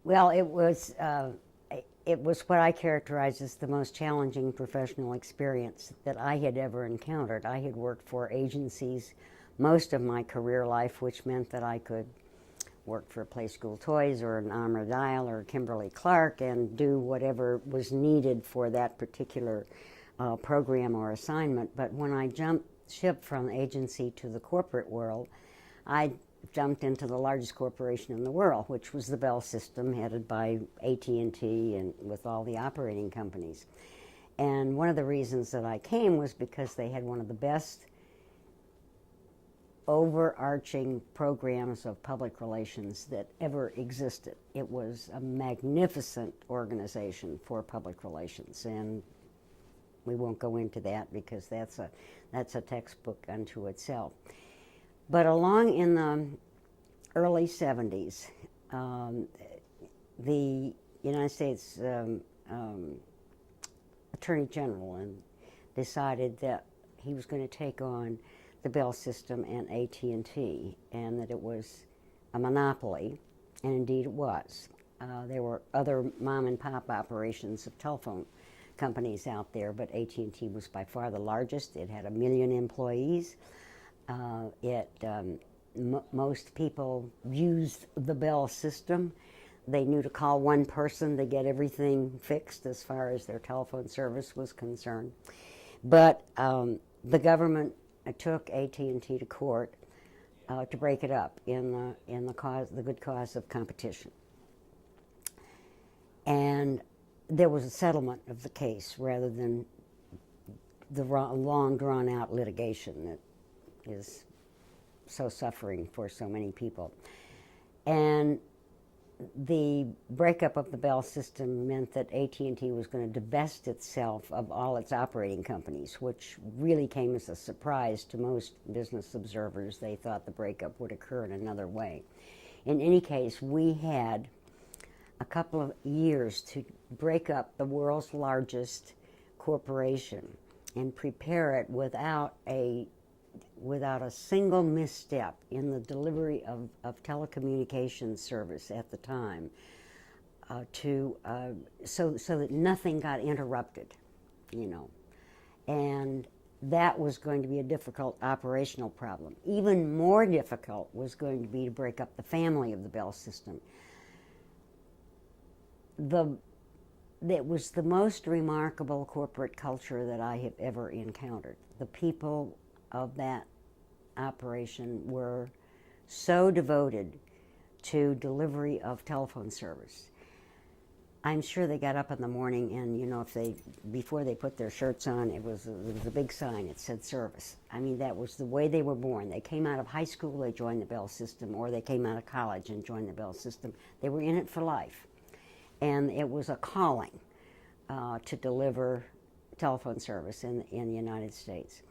Well, it was what I characterize as the most challenging professional experience that I had ever encountered. I had worked for agencies most of my career life, which meant that I could work for Play School Toys or an Armour or Kimberly-Clark and do whatever was needed for that particular program or assignment. But when I jumped ship from agency to the corporate world, I jumped into the largest corporation in the world, which was the Bell System, headed by AT&T and with all the operating companies. And one of the reasons that I came was because they had one of the best overarching programs of public relations that ever existed. It was a magnificent organization for public relations, and we won't go into that because that's a textbook unto itself. But along in the early 70s, the United States Attorney General decided that he was going to take on the Bell System and AT&T, and that it was a monopoly, and indeed it was. There were other mom and pop operations of telephone companies out there, but AT&T was by far the largest. It had 1 million employees. Most people used the Bell System. They knew to call one person to get everything fixed as far as their telephone service was concerned. But the government took AT&T to court to break it up in the good cause of competition. And there was a settlement of the case rather than the long drawn-out litigation that is so suffering for so many people. And the breakup of the Bell System meant that AT&T was going to divest itself of all its operating companies, which really came as a surprise to most business observers. They thought the breakup would occur in another way. In any case, we had a couple of years to break up the world's largest corporation and prepare it without a single misstep in the delivery of telecommunications service at the time, so that nothing got interrupted, and that was going to be a difficult operational problem. Even more difficult was going to be to break up the family of the Bell System. It was the most remarkable corporate culture that I have ever encountered. The people of that operation were so devoted to delivery of telephone service. I'm sure they got up in the morning and, before they put their shirts on, there was a big sign that said service. I mean, that was the way they were born. They came out of high school, they joined the Bell System, or they came out of college and joined the Bell System. They were in it for life. And it was a calling to deliver telephone service in the United States.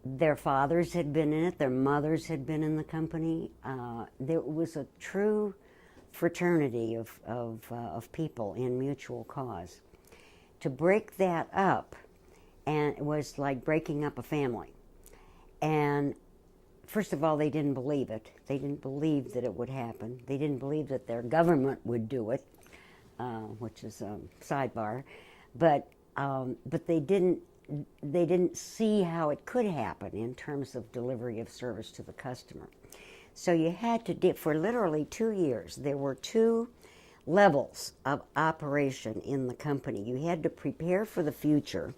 Their fathers had been in it, their mothers had been in the company. There was a true fraternity of people in mutual cause. To break that up, and it was like breaking up a family. And first of all, they didn't believe it. They didn't believe that it would happen. They didn't believe that their government would do it, which is a sidebar. But they didn't see how it could happen in terms of delivery of service to the customer. So you had to, for literally 2 years, there were 2 levels of operation in the company. You had to prepare for the future,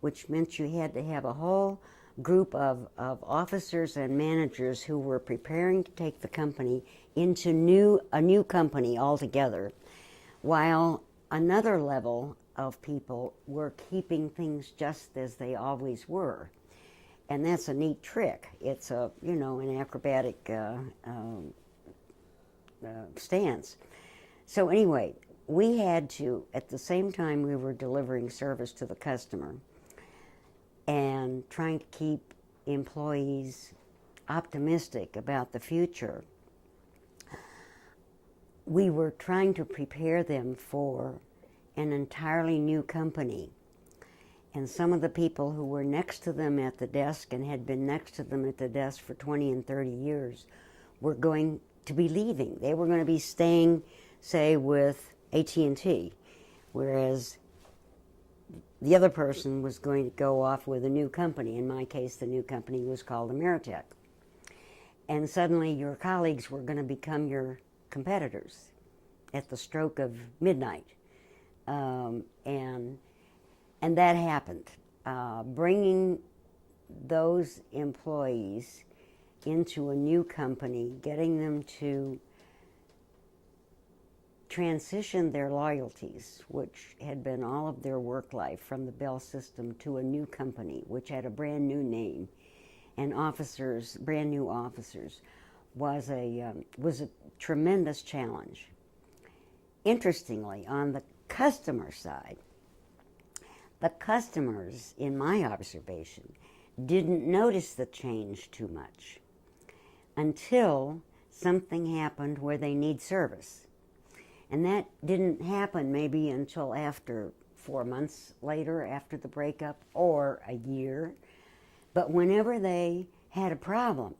which meant you had to have a whole group of officers and managers who were preparing to take the company into a new company altogether, while another level of people were keeping things just as they always were. And that's a neat trick. It's an acrobatic stance. So anyway, we had to, at the same time we were delivering service to the customer and trying to keep employees optimistic about the future, we were trying to prepare them for an entirely new company. And some of the people who were next to them at the desk and had been next to them at the desk for 20 and 30 years were going to be leaving. They were going to be staying say, with AT&T, whereas the other person was going to go off with a new company. In my case, the new company was called Ameritech. And suddenly your colleagues were going to become your competitors at the stroke of midnight. And that happened. Bringing those employees into a new company, getting them to transition their loyalties, which had been all of their work life, from the Bell system to a new company, which had a brand new name, and officers, brand new officers, was a tremendous challenge. Interestingly, on the customer side, the customers, in my observation, didn't notice the change too much until something happened where they need service. And that didn't happen maybe until after 4 months later, after the breakup, or a year. But whenever they had a problem,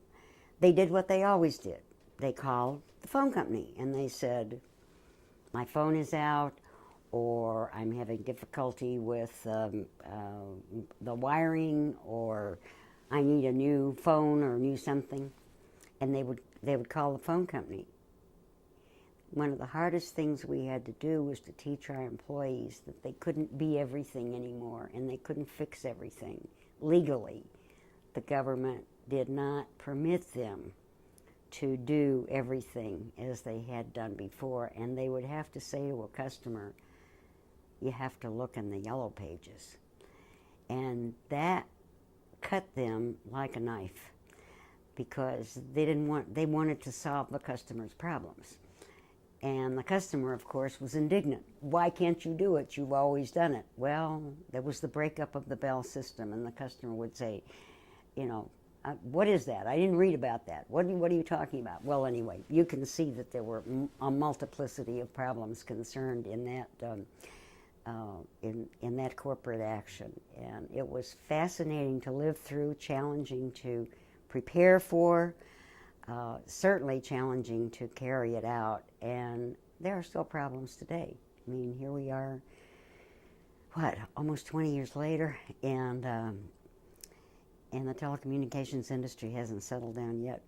they did what they always did. They called the phone company and they said, my phone is out, or I'm having difficulty with the wiring, or I need a new phone or new something. And they would call the phone company. One of the hardest things we had to do was to teach our employees that they couldn't be everything anymore, and they couldn't fix everything. Legally, the government did not permit them to do everything as they had done before, and they would have to say to a customer, you have to look in the yellow pages. And that cut them like a knife, because they wanted to solve the customer's problems. And the customer, of course, was indignant. Why can't you do it? You've always done it. Well, there was the breakup of the Bell system, and the customer would say, what is that? I didn't read about that. What are you talking about? Well, anyway, you can see that there were a multiplicity of problems concerned in that corporate action. And it was fascinating to live through, challenging to prepare for, certainly challenging to carry it out. And there are still problems today. I mean, here we are, almost 20 years later, and the telecommunications industry hasn't settled down yet.